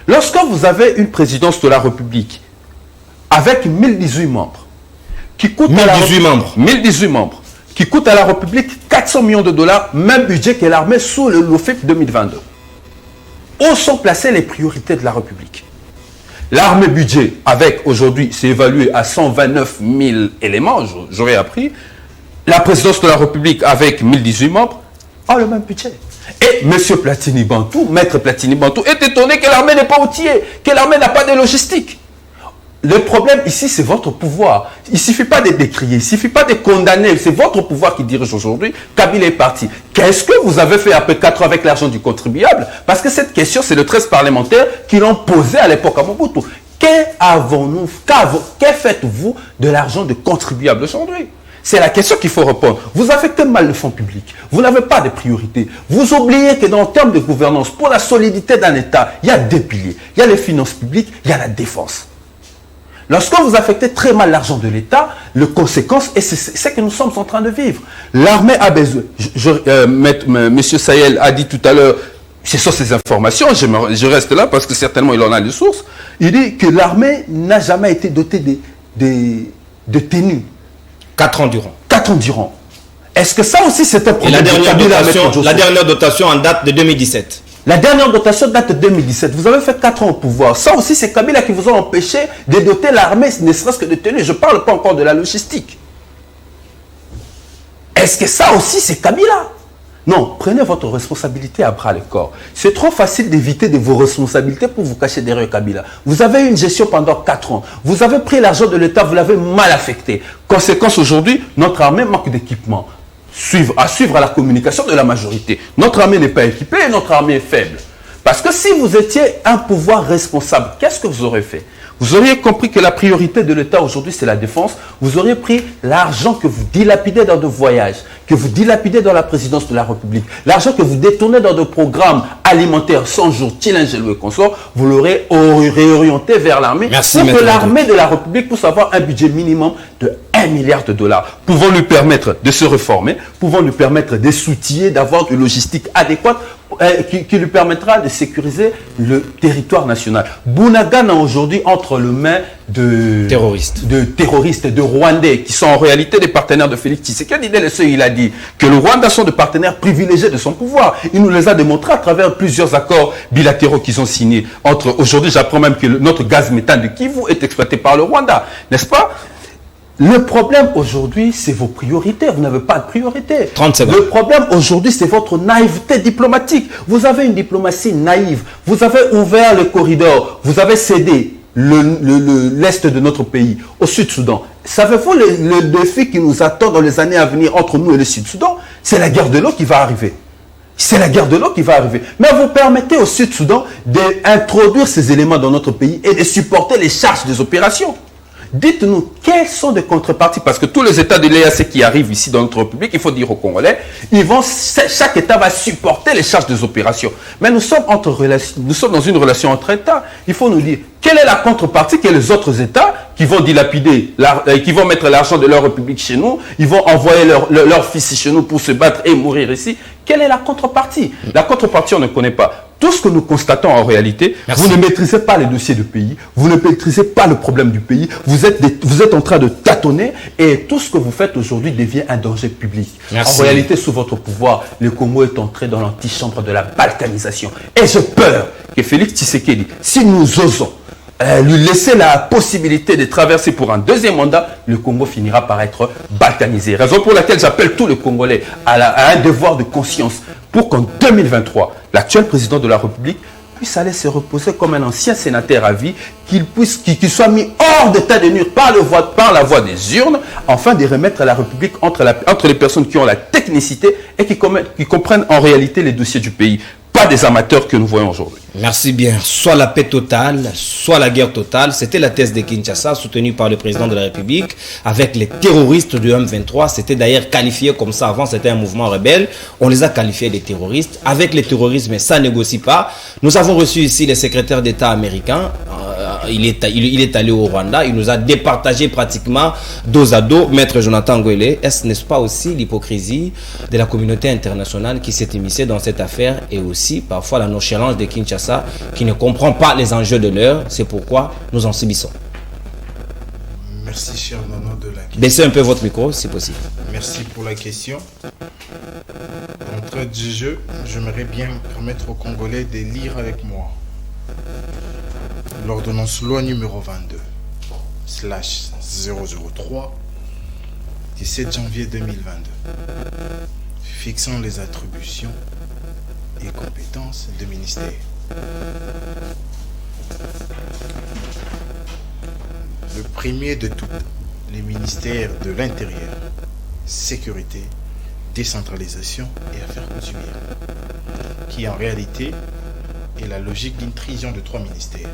Lorsque vous avez une présidence de la République avec 1018 membres, qui coûte 1018 membres, qui coûte à la République 400 millions de dollars, même budget que l'armée sous le LOFIP 2022. Où sont placées les priorités de la République? L'armée budget, avec aujourd'hui, c'est évalué à 129 000 éléments, j'aurais appris. La présidence de la République avec 1018 membres a le même budget. Et M. Platini-Bantou, maître Platini-Bantou, est étonné que l'armée n'est pas outillée, que l'armée n'a pas de logistique. Le problème ici, c'est votre pouvoir. Il ne suffit pas de décrier, il ne suffit pas de condamner. C'est votre pouvoir qui dirige aujourd'hui. Kabila est parti. Qu'est-ce que vous avez fait après 4 ans avec l'argent du contribuable? Parce que cette question, c'est le 13 parlementaires qui l'ont posée à l'époque à Mobutu. Que faites-vous de l'argent du contribuable aujourd'hui? C'est la question qu'il faut répondre. Vous affectez mal le fonds public. Vous n'avez pas de priorité. Vous oubliez que dans le terme de gouvernance, pour la solidité d'un État, il y a 2 piliers. Il y a les finances publiques, il y a la défense. Lorsque vous affectez très mal l'argent de l'État, le conséquence, et c'est ce que nous sommes en train de vivre. L'armée a besoin. Monsieur Sahel a dit tout à l'heure, ce sont ces informations, je reste là parce que certainement il en a des sources. Il dit que l'armée n'a jamais été dotée de tenues. 4 ans durant. 4 ans durant. Est-ce que ça aussi c'est un problème? Et la dernière dotation en date de 2017. La dernière dotation date de 2017. Vous avez fait 4 ans au pouvoir. Ça aussi, c'est Kabila qui vous a empêché de doter l'armée, ne serait-ce que de tenues. Je ne parle pas encore de la logistique. Est-ce que ça aussi, c'est Kabila? Non, prenez votre responsabilité à bras le corps. C'est trop facile d'éviter de vos responsabilités pour vous cacher derrière Kabila. Vous avez eu une gestion pendant 4 ans. Vous avez pris l'argent de l'État, vous l'avez mal affecté. Conséquence, aujourd'hui, notre armée manque d'équipement. À suivre à la communication de la majorité. Notre armée n'est pas équipée et notre armée est faible. Parce que si vous étiez un pouvoir responsable, qu'est-ce que vous aurez fait? Vous auriez compris que la priorité de l'État aujourd'hui, c'est la défense. Vous auriez pris l'argent que vous dilapidez dans de voyages, que vous dilapidez dans la présidence de la République, l'argent que vous détournez dans de programmes alimentaires 100 jours, Tilingelo et consorts, vous l'aurez réorienté vers l'armée. Pour que l'armée de la République puisse avoir un budget minimum de 1 milliard de dollars, pouvant lui permettre de se réformer, pouvant lui permettre de s'outiller, d'avoir une logistique adéquate qui lui permettra de sécuriser le territoire national. Bunagana aujourd'hui entre les mains de terroristes et de Rwandais qui sont en réalité des partenaires de Félix Tshisekedi. Il a dit que le Rwanda sont des partenaires privilégiés de son pouvoir. Il nous les a démontrés à travers plusieurs accords bilatéraux qu'ils ont signés. Aujourd'hui, j'apprends même que notre gaz méthane de Kivu est exploité par le Rwanda, n'est-ce pas? Le problème aujourd'hui, c'est vos priorités. Vous n'avez pas de priorité. 30 secondes. Le problème aujourd'hui, c'est votre naïveté diplomatique. Vous avez une diplomatie naïve. Vous avez ouvert le corridor. Vous avez cédé l'Est de notre pays au Sud-Soudan. Savez-vous le défi qui nous attend dans les années à venir entre nous et le Sud-Soudan? C'est la guerre de l'eau qui va arriver. C'est la guerre de l'eau qui va arriver. Mais vous permettez au Sud-Soudan d'introduire ces éléments dans notre pays et de supporter les charges des opérations. Dites-nous, quelles sont les contreparties? Parce que tous les États de l'EAC qui arrivent ici dans notre République, il faut dire aux Congolais, chaque État va supporter les charges des opérations. Mais nous sommes dans une relation entre États. Il faut nous dire, quelle est la contrepartie que les autres États qui vont dilapider, qui vont mettre l'argent de leur République chez nous, ils vont envoyer leurs fils chez nous pour se battre et mourir ici. Quelle est la contrepartie? La contrepartie, on ne connaît pas. Tout ce que nous constatons en réalité, vous ne maîtrisez pas les dossiers du pays, vous ne maîtrisez pas le problème du pays, vous êtes en train de tâtonner et tout ce que vous faites aujourd'hui devient un danger public. En réalité, sous votre pouvoir, le Congo est entré dans l'antichambre de la balkanisation. Et j'ai peur que Félix Tshisekedi, si nous osons lui laisser la possibilité de traverser pour un 2e mandat, le Congo finira par être balkanisé. Raison pour laquelle j'appelle tous les Congolais à un devoir de conscience pour qu'en 2023, l'actuel président de la République puisse aller se reposer comme un ancien sénateur à vie, qu'il soit mis hors d'état de nuire par la voie des urnes, afin de remettre la République entre les personnes qui ont la technicité et qui comprennent en réalité les dossiers du pays. Pas des amateurs que nous voyons aujourd'hui. Merci bien. Soit la paix totale, soit la guerre totale. C'était la thèse de Kinshasa, soutenue par le président de la République, avec les terroristes du M23. C'était d'ailleurs qualifié comme ça. Avant, c'était un mouvement rebelle. On les a qualifiés de terroristes. Avec les terrorismes, ça ne négocie pas. Nous avons reçu ici le secrétaire d'État américain. Il est allé au Rwanda. Il nous a départagé pratiquement dos à dos. Maître Jonathan Ngwele, n'est-ce pas aussi l'hypocrisie de la communauté internationale qui s'est immiscée dans cette affaire et aussi parfois la nonchalance de Kinshasa qui ne comprend pas les enjeux de l'heure? C'est pourquoi nous en subissons. Merci, cher Nono, de la question. Baissez un peu votre micro, si possible. Merci pour la question. D'entrée de jeu, j'aimerais bien permettre aux Congolais de lire avec moi l'ordonnance loi numéro 22/003 du 7 janvier 2022 fixant les attributions et compétences des ministères. le premier de toutes, les ministères de l'Intérieur, Sécurité, Décentralisation et Affaires coutumières, qui en réalité est la logique d'une trision de 3 ministères.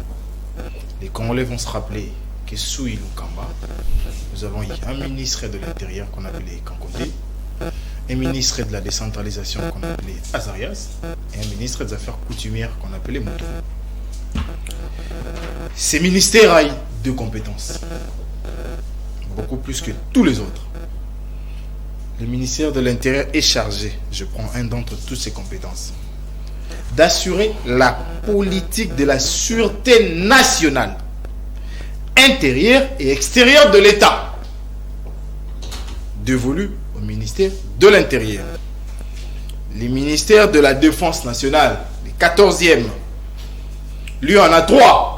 Les Congolais vont se rappeler que sous Ilukamba, nous avons eu un ministre de l'Intérieur qu'on appelait Kankodé, un ministre de la Décentralisation qu'on appelait Azarias et un ministre des Affaires coutumières qu'on appelait Moutou. Ces ministères ont 2 compétences, beaucoup plus que tous les autres. Le ministère de l'Intérieur est chargé, je prends un d'entre toutes ces compétences, d'assurer la politique de la sûreté nationale, intérieure et extérieure de l'État, dévolu au ministère de l'Intérieur. Les ministères de la Défense nationale, les 14e, lui en a 3.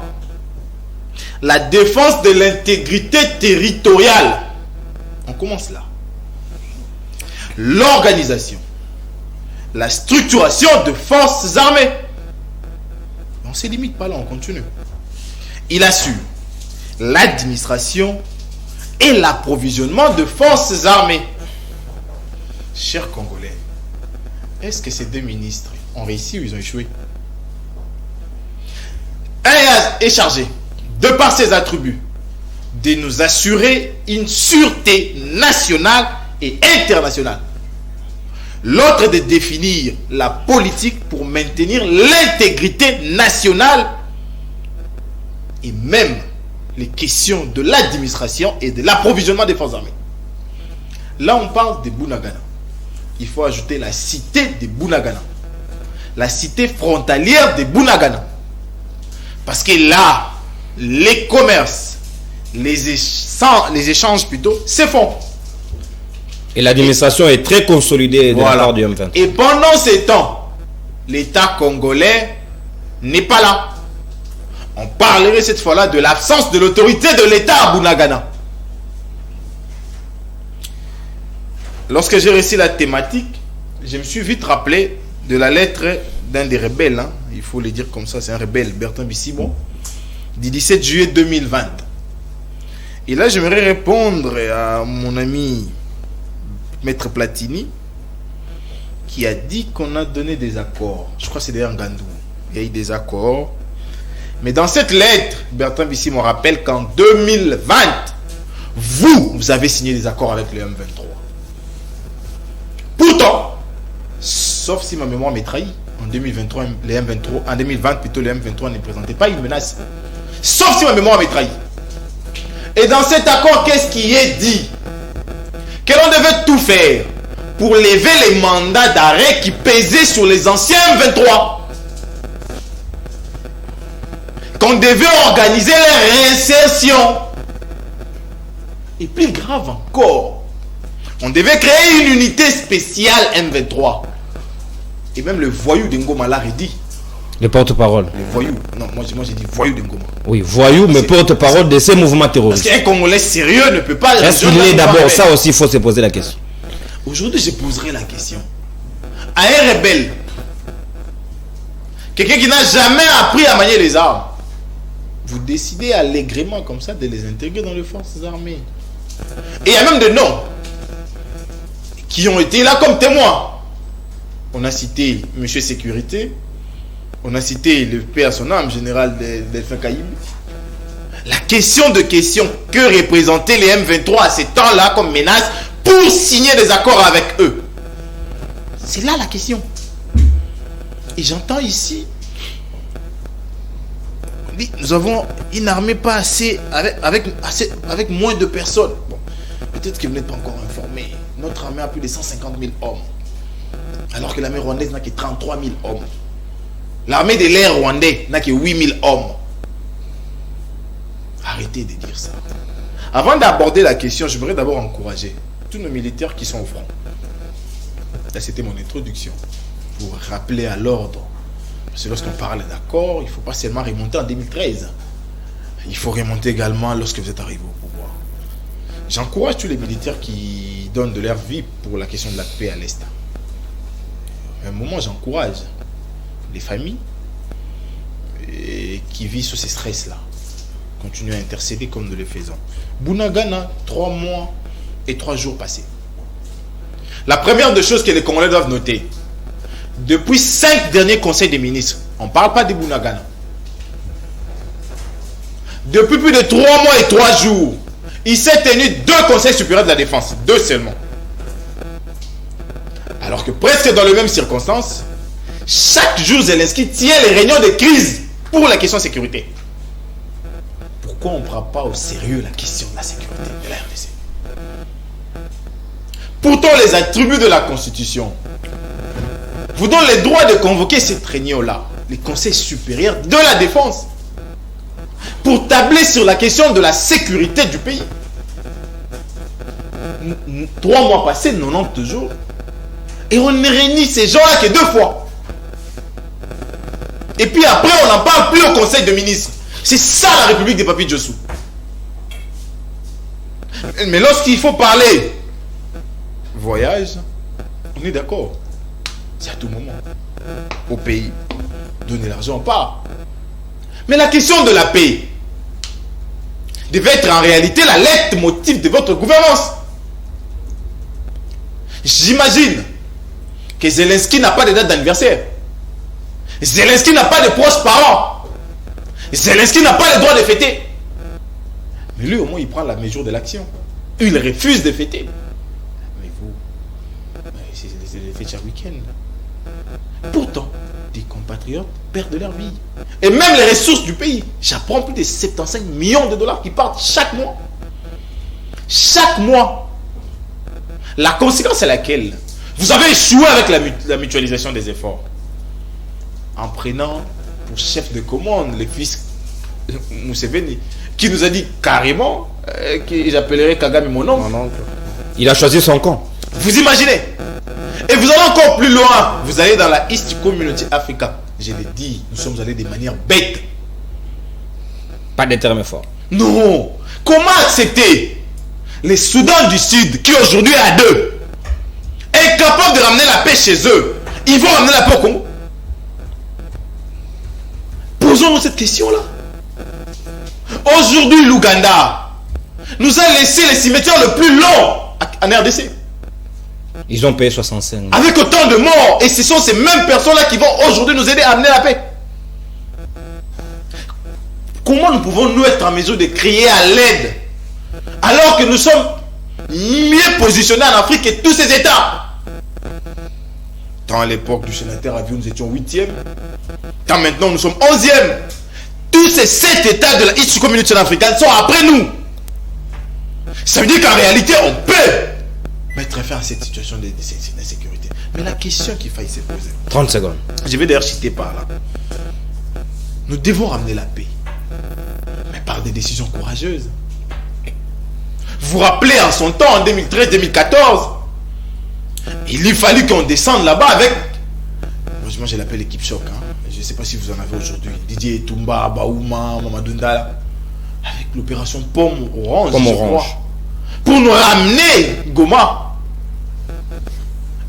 La défense de l'intégrité territoriale. On commence là. L'organisation, la structuration de forces armées. On ne se limite pas là, on continue. Il assure l'administration et l'approvisionnement de forces armées. Chers Congolais, est-ce que ces 2 ministres ont réussi ou ils ont échoué? Un est chargé, de par ses attributs, de nous assurer une sûreté nationale et internationale. L'autre de définir la politique pour maintenir l'intégrité nationale et même les questions de l'administration et de l'approvisionnement des forces armées. Là, on parle de Bunagana. Il faut ajouter la cité de Bunagana, la cité frontalière de Bunagana. Parce que là, les commerces, les échanges plutôt, se font. Et l'administration est très consolidée de la part du M23. Et pendant ces temps, l'État congolais n'est pas là. On parlerait cette fois-là de l'absence de l'autorité de l'État à Bunagana. Lorsque j'ai réussi la thématique, je me suis vite rappelé de la lettre d'un des rebelles, hein. Il faut le dire comme ça, c'est un rebelle, Bertrand Bisimon, du 17 juillet 2020. Et là, j'aimerais répondre à mon ami Maître Platini, qui a dit qu'on a donné des accords. Je crois que c'est d'ailleurs Ngandou. Il y a eu des accords. Mais dans cette lettre, Bertrand Bisimon rappelle qu'en 2020, vous avez signé des accords avec le M23. Pourtant, sauf si ma mémoire m'est trahie, en 2023, les M23, en 2020 plutôt, le M23 ne présentait pas une menace. Sauf si ma mémoire m'est trahie. Et dans cet accord, qu'est-ce qui est dit? Que l'on devait tout faire pour lever les mandats d'arrêt qui pesaient sur les anciens M23. Qu'on devait organiser les réinsertions. Et plus grave encore, on devait créer une unité spéciale M23. Et même le voyou d'Ngoma l'a redit. Le porte-parole. Le voyou. Non, moi j'ai dit voyou d'Ngoma. Oui, voyou, mais porte-parole de ces mouvements terroristes. Parce qu'un Congolais sérieux ne peut pas... Est-ce qu'il est d'abord ça aussi, il faut se poser la question. Aujourd'hui, je poserai la question. À un rebelle, quelqu'un qui n'a jamais appris à manier les armes, vous décidez allègrement comme ça de les intégrer dans les forces armées. Et il y a même des noms qui ont été là comme témoins. On a cité M. Sécurité, on a cité le père son âme, général Delphin Kaïb. La question de questions, que représentaient les M23 à ces temps-là comme menace pour signer des accords avec eux? C'est là la question. Et j'entends ici, nous avons une armée pas assez avec moins de personnes. Bon, peut-être que vous n'êtes pas encore informés. Notre armée a plus de 150 000 hommes. Alors que l'armée rwandaise n'a que 33 000 hommes. L'armée de l'air rwandais n'a que 8 000 hommes. Arrêtez de dire ça. Avant d'aborder la question, je voudrais d'abord encourager tous nos militaires qui sont au front. Là, c'était mon introduction. Pour rappeler à l'ordre. Parce que lorsqu'on parle d'accord, il ne faut pas seulement remonter en 2013. Il faut remonter également lorsque vous êtes arrivé au pouvoir. J'encourage tous les militaires qui donnent de leur vie pour la question de la paix à l'Est. À un moment, j'encourage les familles qui vivent sous ces stress-là. continuer à intercéder comme nous le faisons. Bunagana, 3 mois et 3 jours passés. La première des choses que les Congolais doivent noter, depuis 5 derniers conseils des ministres, on ne parle pas de Bunagana. Depuis plus de 3 mois et 3 jours, il s'est tenu 2 conseils supérieurs de la défense, 2 seulement. Alors que presque dans les mêmes circonstances, chaque jour Zelensky tient les réunions de crise pour la question de sécurité. Pourquoi on ne prend pas au sérieux la question de la sécurité de la RDC? Pourtant, les attributs de la Constitution vous donnent le droit de convoquer cette réunion-là, les conseils supérieurs de la défense, pour tabler sur la question de la sécurité du pays. 3 mois passés, 90 jours, et on ne réunit ces gens-là que 2 fois. Et puis après, on n'en parle plus au Conseil de ministres. C'est ça la République des Papy Djossou. Mais lorsqu'il faut parler voyage, on est d'accord. C'est à tout moment. Au pays. Donner l'argent, pas. Mais la question de la paix devait être en réalité la leitmotiv de votre gouvernance. J'imagine que Zelensky n'a pas de date d'anniversaire. Zelensky n'a pas de proches parents. Zelensky n'a pas le droit de fêter. Mais lui, au moins, il prend la mesure de l'action. Il refuse de fêter. Mais vous, c'est les fêtes chaque week-end. Pourtant, des compatriotes perdent leur vie. Et même les ressources du pays. J'apprends plus de 75 millions de dollars qui partent chaque mois. Chaque mois. La conséquence est laquelle? Vous avez échoué avec la mutualisation des efforts. En prenant pour chef de commande le fils Museveni, qui nous a dit carrément que j'appellerai Kagame mon oncle. Il a choisi son camp. Vous imaginez? Et vous allez encore plus loin. Vous allez dans la East Community Africa. Je l'ai dit, nous sommes allés de manière bête. Pas de termes forts. Non. Comment accepter les Soudans du Sud, qui aujourd'hui est à 2, est capable de ramener la paix chez eux? Ils vont ramener la paix au Congo? Posons-nous cette question-là. Aujourd'hui, l'Ouganda nous a laissé les cimetières le plus long en RDC. Ils ont payé 65. Avec autant de morts. Et ce sont ces mêmes personnes-là qui vont aujourd'hui nous aider à amener la paix. Comment nous pouvons-nous être en mesure de crier à l'aide alors que nous sommes mieux positionnés en Afrique que tous ces États? Tant à l'époque du sénateur Avion, nous étions 8e. Tant maintenant, nous sommes 11e. Tous ces 7 États de la East Community africaine sont après nous. Ça veut dire qu'en réalité, on peut mettre fin à cette situation d'insécurité. Mais la question qu'il faille se poser. 30 secondes. Je vais d'ailleurs citer par là. Nous devons ramener la paix. Mais par des décisions courageuses. Vous vous rappelez en son temps, en 2013-2014, il lui fallut qu'on descende là-bas avec... Moi, je l'appelle l'équipe choc. Hein. Je ne sais pas si vous en avez aujourd'hui. Didier Toumba, Baouma, Mamadou Ndala. Avec l'opération Pomme Orange. Pomme Orange. Pour nous ramener Goma.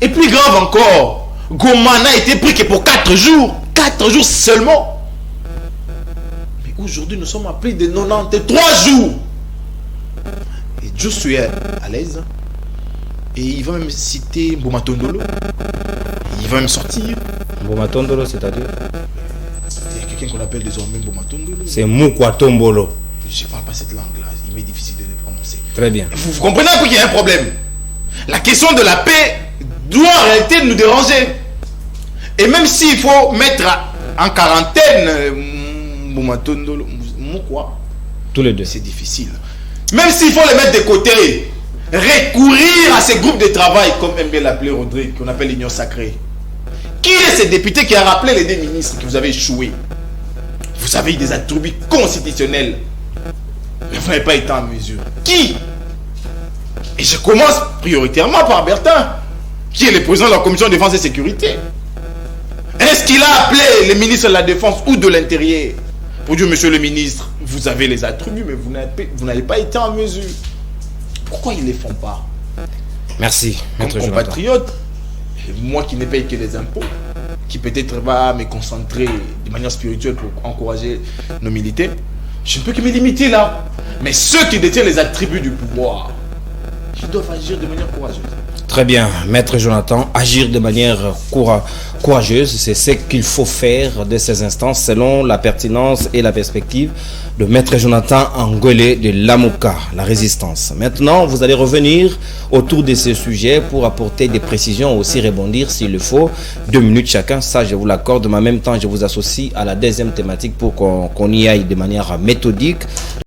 Et plus grave encore, Goma n'a été pris que pour 4 jours. 4 jours seulement. Mais aujourd'hui, nous sommes à plus de 93 jours. Et je suis à l'aise. Et il va même citer Bomatondolo. Il va même sortir. Bomatondolo, c'est-à-dire? Il y a quelqu'un qu'on appelle désormais Bomatondolo. C'est Moukwatombolo. Je ne parle pas cette langue-là. Il m'est difficile de le prononcer. Très bien. Vous comprenez un peu qu'il y a un problème. La question de la paix doit en réalité nous déranger. Et même s'il faut mettre en quarantaine Bomatondolo, Moukwa, tous les deux. c'est difficile. Même s'il faut les mettre de côté, recourir à ces groupes de travail, comme aime bien l'appeler Rodrigue, qu'on appelle l'Union sacrée. Qui est ce député qui a rappelé les 2 ministres que vous avez échoué? Vous avez eu des attributs constitutionnels, mais vous n'avez pas été en mesure. Qui? Et je commence prioritairement par Bertin, qui est le président de la commission de défense et sécurité. Est-ce qu'il a appelé les ministres de la défense ou de l'intérieur pour dire, monsieur le ministre, vous avez les attributs, mais vous n'avez pas été en mesure? Pourquoi ils ne les font pas? Merci, Comme maître Jonathan. compatriote, moi qui ne paye que les impôts, qui peut-être va me concentrer de manière spirituelle pour encourager nos militaires, Je ne peux que me limiter là. Mais ceux qui détiennent les attributs du pouvoir, ils doivent agir de manière courageuse. Très bien, Maître Jonathan, agir de manière courageuse, c'est ce qu'il faut faire de ces instances selon la pertinence et la perspective de Maître Jonathan Angolé de Lamuka, la résistance. Maintenant, vous allez revenir autour de ce sujet pour apporter des précisions, aussi rebondir s'il le faut. 2 minutes chacun, ça je vous l'accorde, mais en même temps je vous associe à la deuxième thématique pour qu'on y aille de manière méthodique.